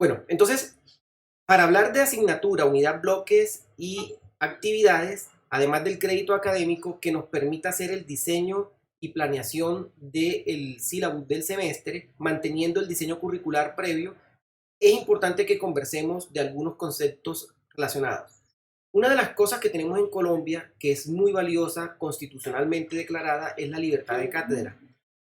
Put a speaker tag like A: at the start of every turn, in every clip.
A: Bueno, entonces, para hablar de asignatura, unidad, bloques y actividades, además del crédito académico que nos permita hacer el diseño y planeación del sílabus del semestre, manteniendo el diseño curricular previo, es importante que conversemos de algunos conceptos relacionados. Una de las cosas que tenemos en Colombia, que es muy valiosa, constitucionalmente declarada, es la libertad de cátedra.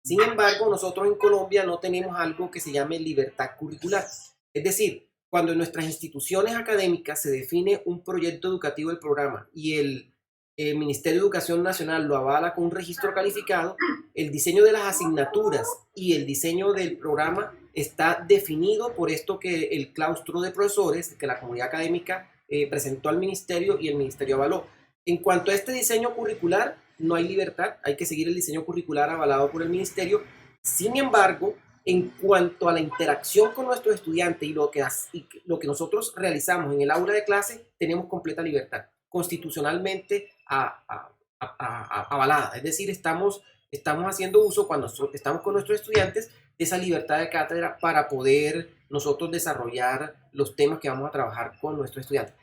A: Sin embargo, nosotros en Colombia no tenemos algo que se llame libertad curricular. Es decir, cuando en nuestras instituciones académicas se define un proyecto educativo del programa y el Ministerio de Educación Nacional lo avala con un registro calificado, el diseño de las asignaturas y el diseño del programa está definido por esto que el claustro de profesores, que la comunidad académica presentó al ministerio y el ministerio avaló. En cuanto a este diseño curricular, no hay libertad, hay que seguir el diseño curricular avalado por el ministerio. Sin embargo, en cuanto a la interacción con nuestros estudiantes y lo que nosotros realizamos en el aula de clase, tenemos completa libertad, constitucionalmente avalada. Es decir, estamos haciendo uso cuando estamos con nuestros estudiantes de esa libertad de cátedra para poder nosotros desarrollar los temas que vamos a trabajar con nuestros estudiantes.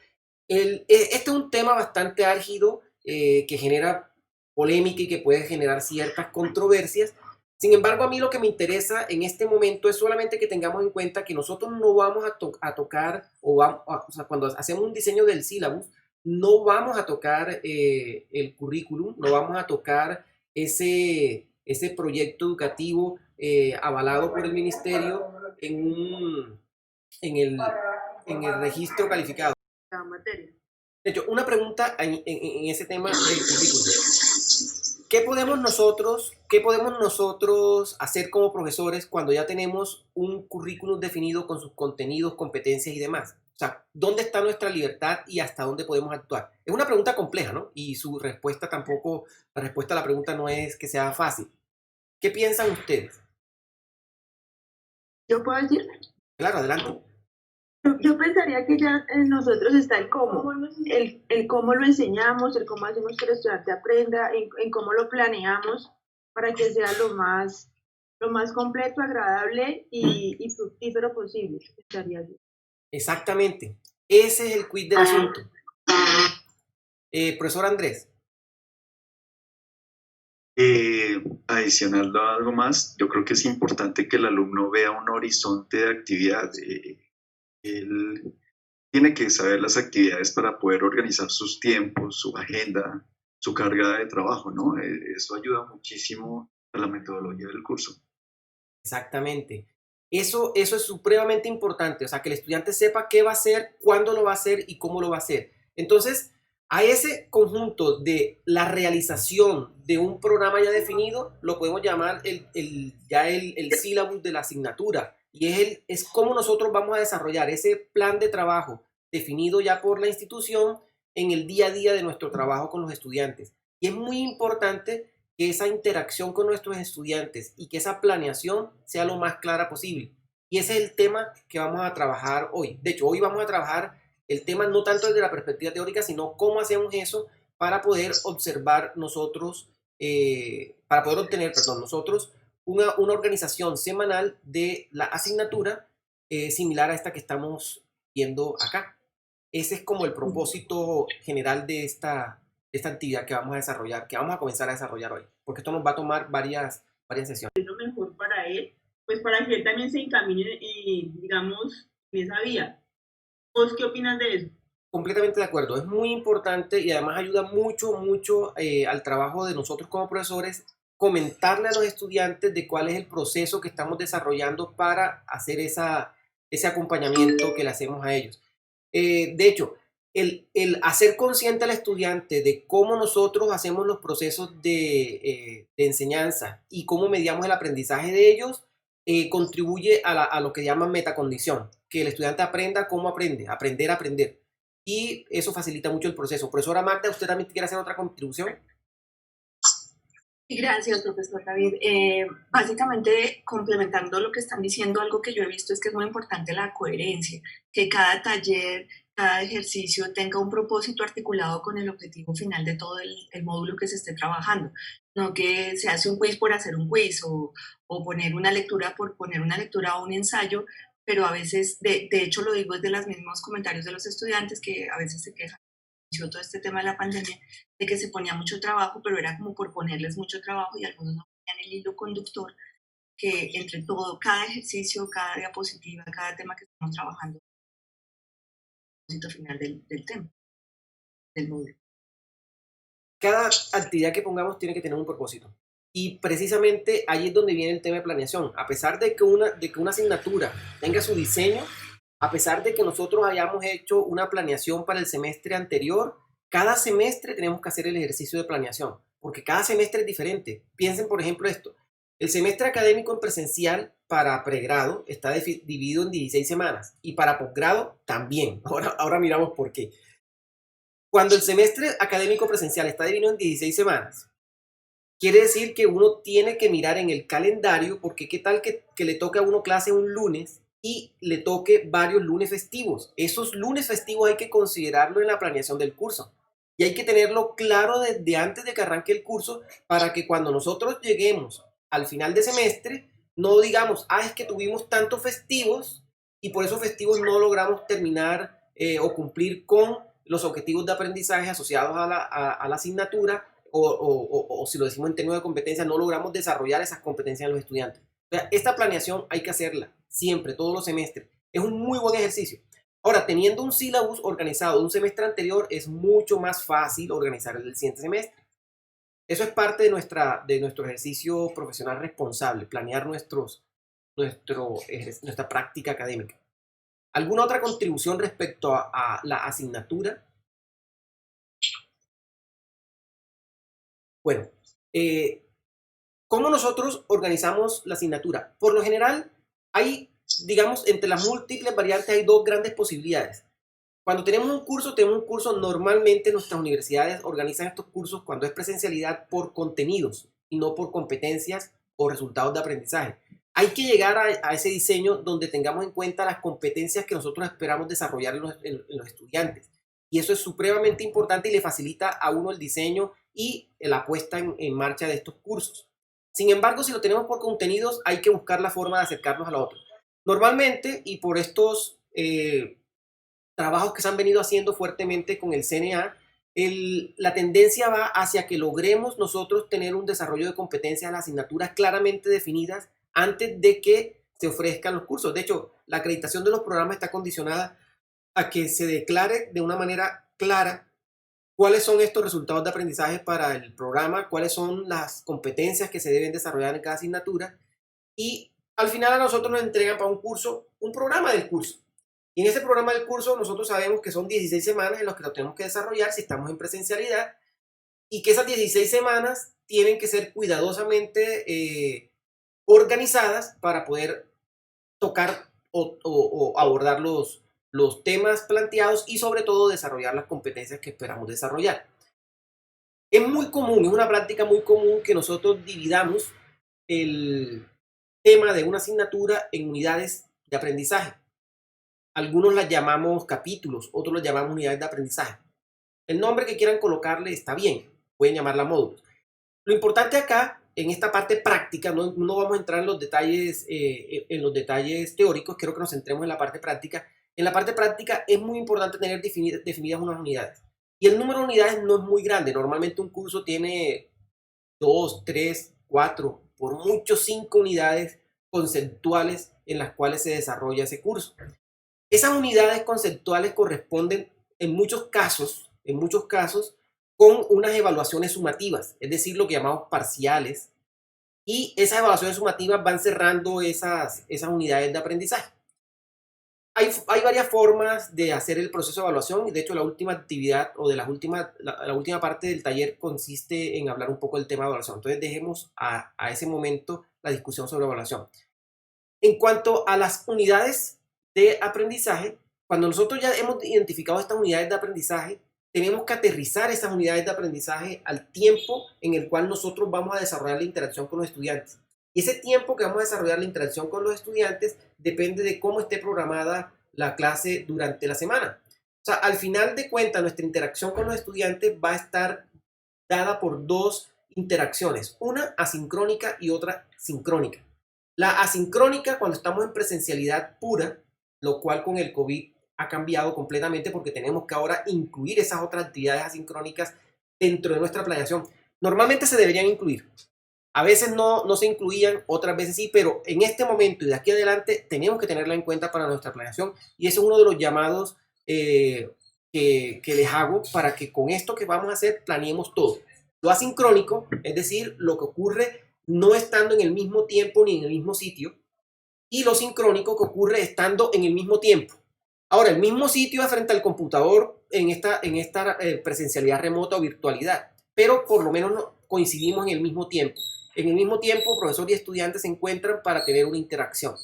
A: Este es un tema bastante álgido que genera polémica y que puede generar ciertas controversias. Sin embargo, a mí lo que me interesa en este momento es solamente que tengamos en cuenta que nosotros no vamos a tocar, o sea, cuando hacemos un diseño del sílabus, no vamos a tocar el currículum, no vamos a tocar ese proyecto educativo avalado por el ministerio en el, en el registro calificado.
B: La materia.
A: De hecho, una pregunta en ese tema del currículum. ¿Qué podemos nosotros hacer como profesores cuando ya tenemos un currículum definido con sus contenidos, competencias y demás? O sea, ¿dónde está nuestra libertad y hasta dónde podemos actuar? Es una pregunta compleja, ¿no? Y su respuesta tampoco, la respuesta a la pregunta no es que sea fácil. ¿Qué piensan ustedes?
B: ¿Yo puedo decir?
A: Claro, adelante.
B: Yo pensaría que ya en nosotros está el cómo, el cómo lo enseñamos, el cómo hacemos que el estudiante aprenda, en cómo lo planeamos para que sea lo más completo, agradable y fructífero posible. Estaría bien.
A: Exactamente. Ese es el quid del asunto. Profesor Andrés.
C: Adicionando algo más, yo creo que es importante que el alumno vea un horizonte de actividad. Él tiene que saber las actividades para poder organizar sus tiempos, su agenda, su carga de trabajo, ¿no? Eso ayuda muchísimo a la metodología del curso.
A: Exactamente. Eso es supremamente importante, o sea, que el estudiante sepa qué va a hacer, cuándo lo va a hacer y cómo lo va a hacer. Entonces, a ese conjunto de la realización de un programa ya definido, lo podemos llamar el sílabus de la asignatura. Y es cómo nosotros vamos a desarrollar ese plan de trabajo definido ya por la institución en el día a día de nuestro trabajo con los estudiantes. Y es muy importante que esa interacción con nuestros estudiantes y que esa planeación sea lo más clara posible. Y ese es el tema que vamos a trabajar hoy. De hecho, hoy vamos a trabajar el tema no tanto desde la perspectiva teórica, sino cómo hacemos eso para poder observar nosotros, para poder obtener, perdón, nosotros una organización semanal de la asignatura similar a esta que estamos viendo acá. Ese es como el propósito general de esta actividad que vamos a desarrollar, que vamos a comenzar a desarrollar hoy, porque esto nos va a tomar varias sesiones.
B: Es lo mejor para él, pues para que él también se encamine, digamos, en esa vía. ¿Vos qué opinas de eso?
A: Completamente de acuerdo, es muy importante y además ayuda mucho al trabajo de nosotros como profesores, comentarle a los estudiantes de cuál es el proceso que estamos desarrollando para hacer ese acompañamiento que le hacemos a ellos. De hecho, el hacer consciente al estudiante de cómo nosotros hacemos los procesos de enseñanza y cómo mediamos el aprendizaje de ellos, contribuye a lo que llaman metacondición, que el estudiante aprenda cómo aprende, aprender a aprender. Y eso facilita mucho el proceso. Profesora Magda, ¿usted también quiere hacer otra contribución?
D: Gracias, profesor David. Básicamente, complementando lo que están diciendo, algo que yo he visto es que es muy importante la coherencia, que cada taller, cada ejercicio tenga un propósito articulado con el objetivo final de todo el módulo que se esté trabajando. No que se hace un quiz por hacer un quiz o poner una lectura por poner una lectura o un ensayo, pero a veces, de hecho lo digo desde los mismos comentarios de los estudiantes que a veces se quejan, todo este tema de la pandemia, de que se ponía mucho trabajo, pero era como por ponerles mucho trabajo y algunos no tenían el hilo conductor que entre todo, cada ejercicio, cada diapositiva, cada tema que estamos trabajando, el propósito final del tema, del módulo.
A: Cada actividad que pongamos tiene que tener un propósito. Y precisamente ahí es donde viene el tema de planeación. A pesar de que una asignatura tenga su diseño, a pesar de que nosotros hayamos hecho una planeación para el semestre anterior, cada semestre tenemos que hacer el ejercicio de planeación, porque cada semestre es diferente. Piensen, por ejemplo, esto. El semestre académico en presencial para pregrado está dividido en 16 semanas y para posgrado también. Ahora miramos por qué. Cuando el semestre académico presencial está dividido en 16 semanas, quiere decir que uno tiene que mirar en el calendario, porque qué tal que le toque a uno clase un lunes y le toque varios lunes festivos. Esos lunes festivos hay que considerarlo en la planeación del curso. Y hay que tenerlo claro desde antes de que arranque el curso para que cuando nosotros lleguemos al final de semestre, no digamos, es que tuvimos tantos festivos y por esos festivos no logramos terminar o cumplir con los objetivos de aprendizaje asociados a la asignatura o si lo decimos en términos de competencia, no logramos desarrollar esas competencias en los estudiantes. O sea, esta planeación hay que hacerla siempre, todos los semestres. Es un muy buen ejercicio. Ahora, teniendo un sílabus organizado de un semestre anterior, es mucho más fácil organizar el siguiente semestre. Eso es parte de nuestro ejercicio profesional responsable, planear nuestra práctica académica. ¿Alguna otra contribución respecto a la asignatura? Bueno, ¿cómo nosotros organizamos la asignatura? Por lo general, digamos, entre las múltiples variantes hay dos grandes posibilidades. Cuando tenemos un curso, normalmente nuestras universidades organizan estos cursos cuando es presencialidad por contenidos y no por competencias o resultados de aprendizaje. Hay que llegar a ese diseño donde tengamos en cuenta las competencias que nosotros esperamos desarrollar en los estudiantes. Y eso es supremamente importante y le facilita a uno el diseño y la puesta en marcha de estos cursos. Sin embargo, si lo tenemos por contenidos, hay que buscar la forma de acercarnos a la otra. Normalmente, y por estos trabajos que se han venido haciendo fuertemente con el CNA, la tendencia va hacia que logremos nosotros tener un desarrollo de competencias en las asignaturas claramente definidas antes de que se ofrezcan los cursos. De hecho, la acreditación de los programas está condicionada a que se declare de una manera clara cuáles son estos resultados de aprendizaje para el programa, cuáles son las competencias que se deben desarrollar en cada asignatura, y al final a nosotros nos entregan para un curso un programa del curso. Y en ese programa del curso nosotros sabemos que son 16 semanas en las que lo tenemos que desarrollar si estamos en presencialidad, y que esas 16 semanas tienen que ser cuidadosamente organizadas para poder tocar o abordar los temas planteados y sobre todo desarrollar las competencias que esperamos desarrollar. Es muy común, es una práctica muy común que nosotros dividamos el tema de una asignatura en unidades de aprendizaje. Algunos las llamamos capítulos, otros las llamamos unidades de aprendizaje. El nombre que quieran colocarle está bien, pueden llamarla módulos. Lo importante acá, en esta parte práctica, no vamos a entrar en los detalles teóricos, quiero que nos centremos en la parte práctica. En la parte práctica es muy importante tener definidas unas unidades. Y el número de unidades no es muy grande. Normalmente un curso tiene 2, 3, 4, por mucho 5 unidades conceptuales en las cuales se desarrolla ese curso. Esas unidades conceptuales corresponden en muchos casos, con unas evaluaciones sumativas, es decir, lo que llamamos parciales, y esas evaluaciones sumativas van cerrando esas unidades de aprendizaje. Hay varias formas de hacer el proceso de evaluación, y de hecho la última actividad o de la última parte del taller consiste en hablar un poco del tema de evaluación. Entonces dejemos a ese momento la discusión sobre evaluación. En cuanto a las unidades de aprendizaje, cuando nosotros ya hemos identificado estas unidades de aprendizaje, tenemos que aterrizar esas unidades de aprendizaje al tiempo en el cual nosotros vamos a desarrollar la interacción con los estudiantes. Y ese tiempo que vamos a desarrollar la interacción con los estudiantes depende de cómo esté programada la clase durante la semana. O sea, al final de cuentas, nuestra interacción con los estudiantes va a estar dada por dos interacciones, una asincrónica y otra sincrónica. La asincrónica cuando estamos en presencialidad pura, lo cual con el COVID ha cambiado completamente porque tenemos que ahora incluir esas otras actividades asincrónicas dentro de nuestra planeación. Normalmente se deberían incluir. A veces no se incluían, otras veces sí, pero en este momento y de aquí adelante tenemos que tenerla en cuenta para nuestra planeación y ese es uno de los llamados que les hago para que con esto que vamos a hacer planeemos todo. Lo asincrónico, es decir, lo que ocurre no estando en el mismo tiempo ni en el mismo sitio, y lo sincrónico que ocurre estando en el mismo tiempo. Ahora, el mismo sitio frente al computador en esta presencialidad remota o virtualidad, pero por lo menos coincidimos en el mismo tiempo. En el mismo tiempo, profesor y estudiante se encuentran para tener una interacción.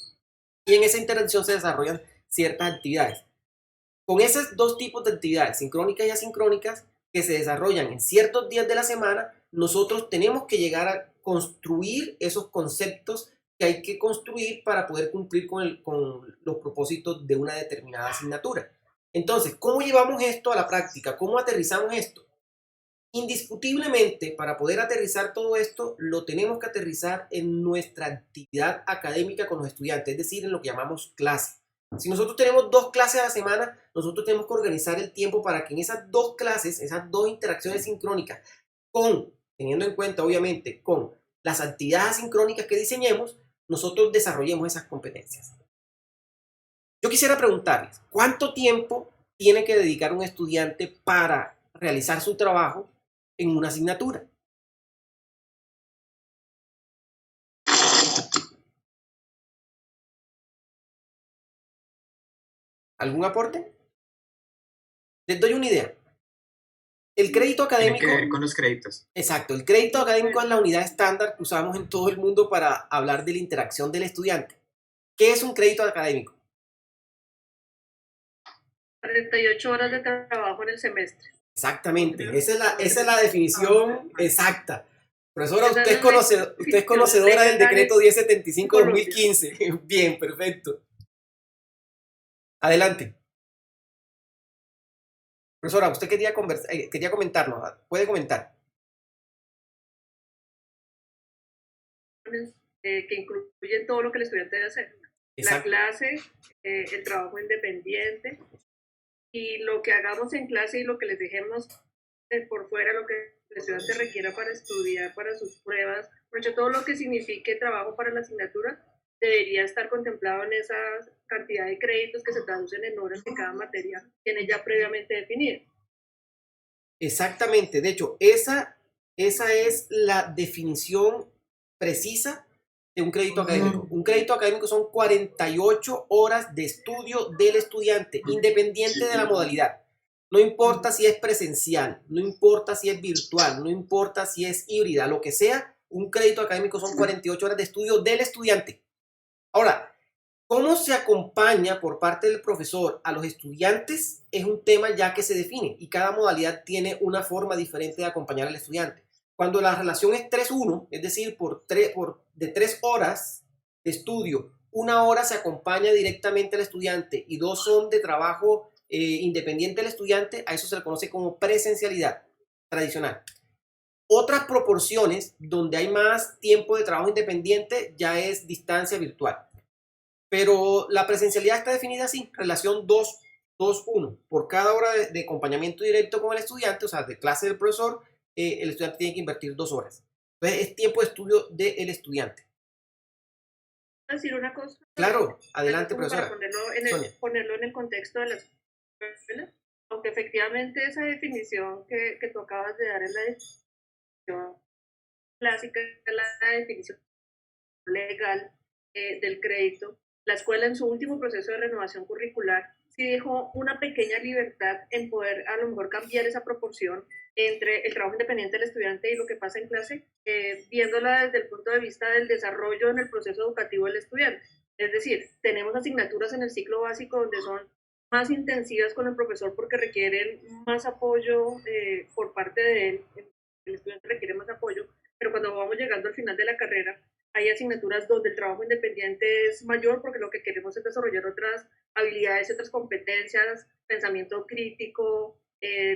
A: Y en esa interacción se desarrollan ciertas actividades. Con esos dos tipos de actividades, sincrónicas y asincrónicas, que se desarrollan en ciertos días de la semana, nosotros tenemos que llegar a construir esos conceptos que hay que construir para poder cumplir con los propósitos de una determinada asignatura. Entonces, ¿cómo llevamos esto a la práctica? ¿Cómo aterrizamos esto? Indiscutiblemente, para poder aterrizar todo esto, lo tenemos que aterrizar en nuestra actividad académica con los estudiantes, es decir, en lo que llamamos clase. Si nosotros tenemos 2 clases a la semana, nosotros tenemos que organizar el tiempo para que en esas 2 clases, esas 2 interacciones sincrónicas, teniendo en cuenta obviamente con las actividades asincrónicas que diseñemos, nosotros desarrollemos esas competencias. Yo quisiera preguntarles, ¿cuánto tiempo tiene que dedicar un estudiante para realizar su trabajo en una asignatura? ¿Algún aporte? Les doy una idea. El crédito académico...
E: Tiene que ver con los créditos.
A: Exacto, el crédito académico es la unidad estándar que usamos en todo el mundo para hablar de la interacción del estudiante. ¿Qué es un crédito académico?
F: 48 horas de trabajo en el semestre.
A: Exactamente, esa es la definición exacta. Profesora, usted es conocedora del decreto 1075-2015. Bien, perfecto. Adelante. Profesora, usted quería comentarnos. Puede comentar.
F: Que incluyen todo lo que el estudiante debe hacer.
A: Exacto.
F: La clase, el trabajo independiente y lo que hagamos en clase y lo que les dejemos por fuera, lo que el estudiante requiera para estudiar, para sus pruebas, por hecho, todo lo que signifique trabajo para la asignatura debería estar contemplado en esa cantidad de créditos que se traducen en horas que cada materia tiene ya previamente definida.
A: Exactamente, de hecho, esa es la definición precisa de un crédito académico. Un crédito académico son 48 horas de estudio del estudiante, independiente de la modalidad. No importa si es presencial, no importa si es virtual, no importa si es híbrida, lo que sea, un crédito académico son 48 horas de estudio del estudiante. Ahora, ¿cómo se acompaña por parte del profesor a los estudiantes? Es un tema ya que se define y cada modalidad tiene una forma diferente de acompañar al estudiante. Cuando la relación es 3-1, es decir, de 3 horas de estudio, 1 hora se acompaña directamente al estudiante y 2 son de trabajo independiente del estudiante, a eso se le conoce como presencialidad tradicional. Otras proporciones donde hay más tiempo de trabajo independiente ya es distancia virtual. Pero la presencialidad está definida así, relación 2-1. Por cada hora de acompañamiento directo con el estudiante, o sea, de clase del profesor, el estudiante tiene que invertir 2 horas. Entonces, es tiempo de estudio del estudiante.
F: ¿Puedo decir una cosa?
A: Claro, adelante, profesora.
F: Para ponerlo en el contexto de la escuela, aunque efectivamente esa definición que tú acabas de dar es la definición clásica, la definición legal del crédito. La escuela en su último proceso de renovación curricular sí dejó una pequeña libertad en poder a lo mejor cambiar esa proporción entre el trabajo independiente del estudiante y lo que pasa en clase, viéndola desde el punto de vista del desarrollo en el proceso educativo del estudiante. Es decir, tenemos asignaturas en el ciclo básico donde son más intensivas con el profesor porque requieren más apoyo por parte de él, el estudiante requiere más apoyo, pero cuando vamos llegando al final de la carrera, hay asignaturas donde el trabajo independiente es mayor porque lo que queremos es desarrollar otras habilidades y otras competencias, pensamiento crítico,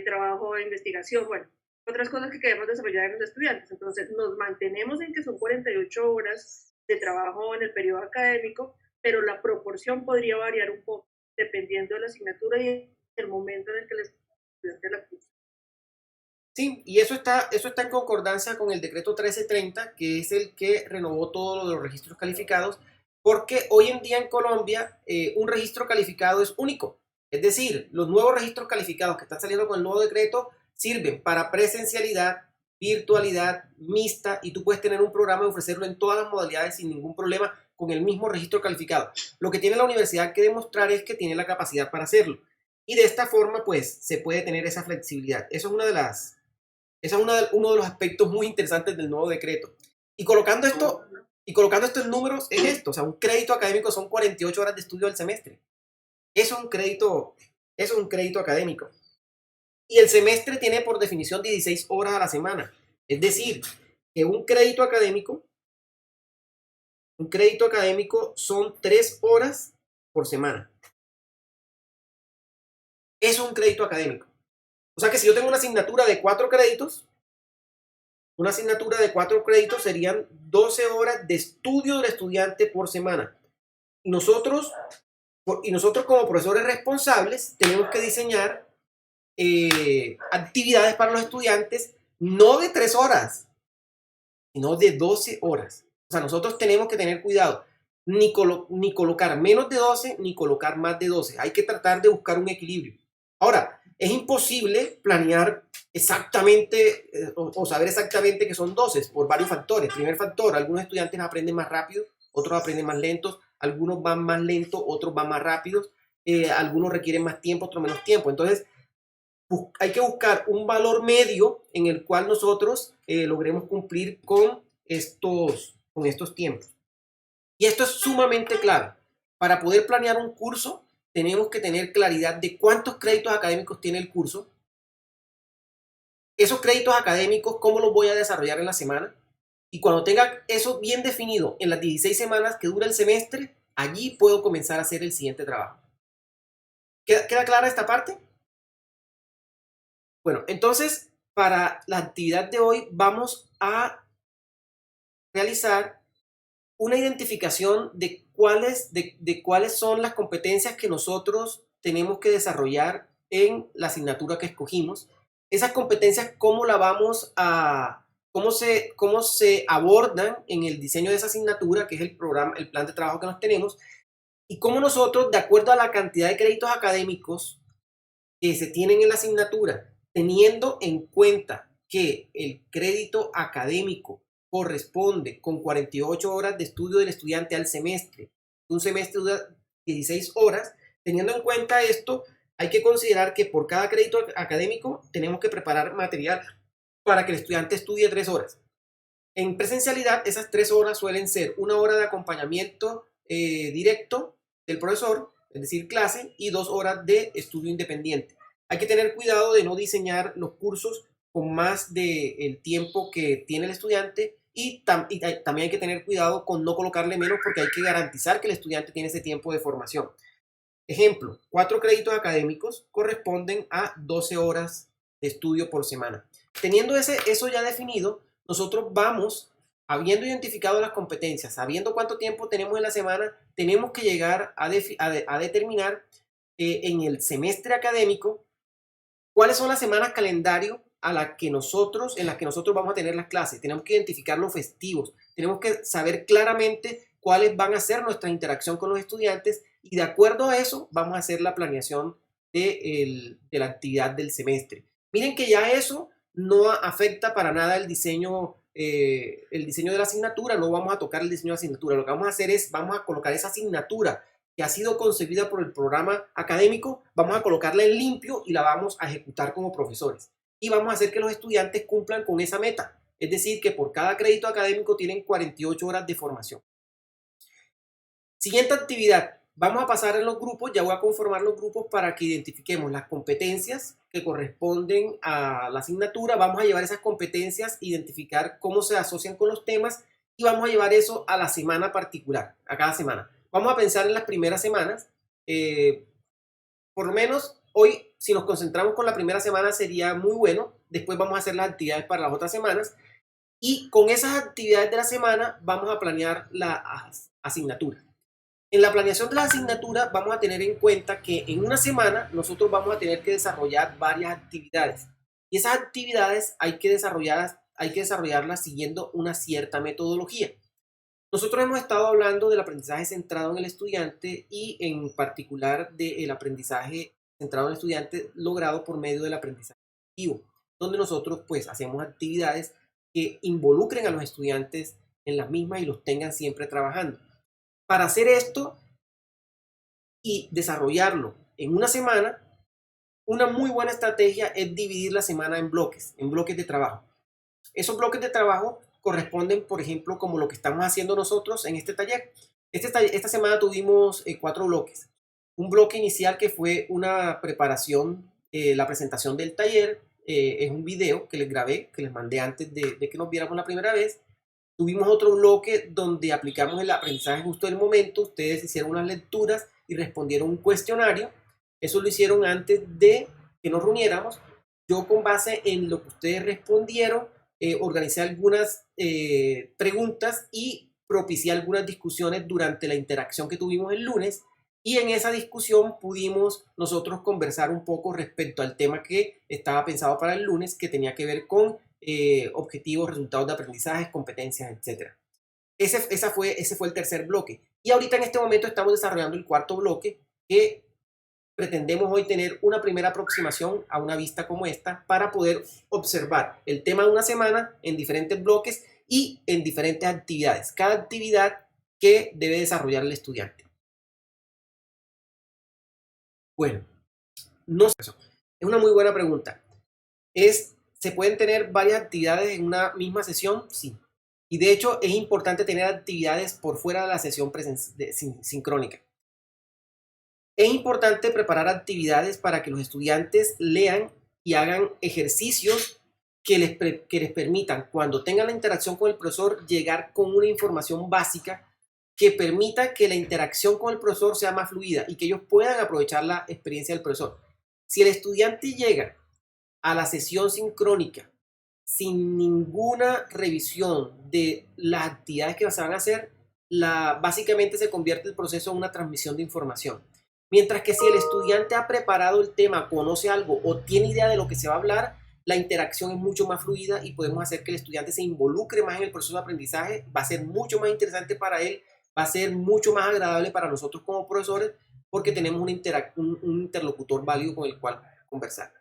F: trabajo de investigación, bueno, otras cosas que queremos desarrollar en los estudiantes. Entonces, nos mantenemos en que son 48 horas de trabajo en el periodo académico, pero la proporción podría variar un poco dependiendo de la asignatura y el momento en el que el estudiante la cursa.
A: Sí, y eso está en concordancia con el decreto 1330, que es el que renovó todo lo de los registros calificados, porque hoy en día en Colombia un registro calificado es único. Es decir, los nuevos registros calificados que están saliendo con el nuevo decreto sirven para presencialidad, virtualidad, mixta, y tú puedes tener un programa y ofrecerlo en todas las modalidades sin ningún problema con el mismo registro calificado. Lo que tiene la universidad que demostrar es que tiene la capacidad para hacerlo. Y de esta forma, pues, se puede tener esa flexibilidad. Eso es uno de los aspectos muy interesantes del nuevo decreto. Y colocando esto en números es esto. O sea, un crédito académico son 48 horas de estudio al semestre. Eso es un crédito académico. Y el semestre tiene por definición 16 horas a la semana. Es decir, que un crédito académico son 3 horas por semana. Eso es un crédito académico. O sea que si yo tengo una asignatura de 4 créditos, serían 12 horas de estudio del estudiante por semana. Y nosotros como profesores responsables tenemos que diseñar actividades para los estudiantes no de 3 horas, sino de 12 horas. O sea, nosotros tenemos que tener cuidado, ni colocar menos de 12, ni colocar más de 12. Hay que tratar de buscar un equilibrio. Ahora, es imposible planear exactamente o saber exactamente que son 12 por varios factores. Primer factor, algunos estudiantes aprenden más rápido, otros aprenden más lentos, algunos van más lentos, otros van más rápidos, algunos requieren más tiempo, otros menos tiempo. Entonces, hay que buscar un valor medio en el cual nosotros logremos cumplir con estos tiempos. Y esto es sumamente clave. Para poder planear un curso, tenemos que tener claridad de cuántos créditos académicos tiene el curso. Esos créditos académicos, ¿cómo los voy a desarrollar en la semana? Y cuando tenga eso bien definido en las 16 semanas que dura el semestre, allí puedo comenzar a hacer el siguiente trabajo. ¿Queda clara esta parte? Bueno, entonces, para la actividad de hoy vamos a realizar una identificación de cuáles son las competencias que nosotros tenemos que desarrollar en la asignatura que escogimos. Esas competencias, cómo se abordan en el diseño de esa asignatura, que es el plan de trabajo que nos tenemos, y cómo nosotros, de acuerdo a la cantidad de créditos académicos que se tienen en la asignatura, teniendo en cuenta que el crédito académico corresponde con 48 horas de estudio del estudiante al semestre. Un semestre dura 16 horas. Teniendo en cuenta esto, hay que considerar que por cada crédito académico tenemos que preparar material para que el estudiante estudie 3 horas. En presencialidad, esas 3 horas suelen ser 1 hora de acompañamiento directo del profesor, es decir, clase, y 2 horas de estudio independiente. Hay que tener cuidado de no diseñar los cursos con más del tiempo que tiene el estudiante y también hay que tener cuidado con no colocarle menos porque hay que garantizar que el estudiante tiene ese tiempo de formación. Ejemplo, 4 créditos académicos corresponden a 12 horas de estudio por semana. Teniendo eso ya definido, nosotros vamos, habiendo identificado las competencias, sabiendo cuánto tiempo tenemos en la semana, tenemos que llegar a determinar en el semestre académico cuáles son las semanas calendario en las que nosotros vamos a tener las clases. Tenemos que identificar los festivos, tenemos que saber claramente cuáles van a ser nuestra interacción con los estudiantes y de acuerdo a eso vamos a hacer la planeación de la actividad del semestre. Miren que ya eso no afecta para nada el diseño de la asignatura, no vamos a tocar el diseño de la asignatura. Lo que vamos a hacer es, vamos a colocar esa asignatura que ha sido concebida por el programa académico, vamos a colocarla en limpio y la vamos a ejecutar como profesores. Y vamos a hacer que los estudiantes cumplan con esa meta. Es decir, que por cada crédito académico tienen 48 horas de formación. Siguiente actividad. Vamos a pasar en los grupos, ya voy a conformar los grupos para que identifiquemos las competencias que corresponden a la asignatura. Vamos a llevar esas competencias, identificar cómo se asocian con los temas y vamos a llevar eso a la semana particular, a cada semana. Vamos a pensar en las primeras semanas. Por lo menos hoy, si nos concentramos con la primera semana, sería muy bueno. Después vamos a hacer las actividades para las otras semanas. Y con esas actividades de la semana vamos a planear la asignatura. En la planeación de la asignatura vamos a tener en cuenta que en una semana nosotros vamos a tener que desarrollar varias actividades. Y esas actividades hay que desarrollarlas siguiendo una cierta metodología. Nosotros hemos estado hablando del aprendizaje centrado en el estudiante y en particular del aprendizaje centrado en el estudiante logrado por medio del aprendizaje activo, donde nosotros pues hacemos actividades que involucren a los estudiantes en las mismas y los tengan siempre trabajando. Para hacer esto y desarrollarlo en una semana, una muy buena estrategia es dividir la semana en bloques de trabajo. Esos bloques de trabajo corresponden, por ejemplo, como lo que estamos haciendo nosotros en este taller. Esta semana tuvimos 4 bloques. Un bloque inicial que fue una preparación, la presentación del taller, es un video que les grabé, que les mandé antes de que nos viéramos la primera vez. Tuvimos otro bloque donde aplicamos el aprendizaje justo del momento. Ustedes hicieron unas lecturas y respondieron un cuestionario. Eso lo hicieron antes de que nos reuniéramos. Yo, con base en lo que ustedes respondieron, organicé algunas preguntas y propicié algunas discusiones durante la interacción que tuvimos el lunes, y en esa discusión pudimos nosotros conversar un poco respecto al tema que estaba pensado para el lunes, que tenía que ver con objetivos, resultados de aprendizaje, competencias, etc. Ese fue el tercer bloque. Y ahorita en este momento estamos desarrollando el cuarto bloque, que pretendemos hoy tener una primera aproximación a una vista como esta para poder observar el tema de una semana en diferentes bloques y en diferentes actividades. Cada actividad que debe desarrollar el estudiante. Bueno, no sé, es una muy buena pregunta. ¿Se pueden tener varias actividades en una misma sesión? Sí. Y de hecho es importante tener actividades por fuera de la sesión sincrónica. Es importante preparar actividades para que los estudiantes lean y hagan ejercicios que les permitan, cuando tengan la interacción con el profesor, llegar con una información básica que permita que la interacción con el profesor sea más fluida y que ellos puedan aprovechar la experiencia del profesor. Si el estudiante llega a la sesión sincrónica sin ninguna revisión de las actividades que se van a hacer, básicamente se convierte el proceso en una transmisión de información. Mientras que si el estudiante ha preparado el tema, conoce algo o tiene idea de lo que se va a hablar, la interacción es mucho más fluida y podemos hacer que el estudiante se involucre más en el proceso de aprendizaje. Va a ser mucho más interesante para él, va a ser mucho más agradable para nosotros como profesores, porque tenemos un interlocutor válido con el cual conversar.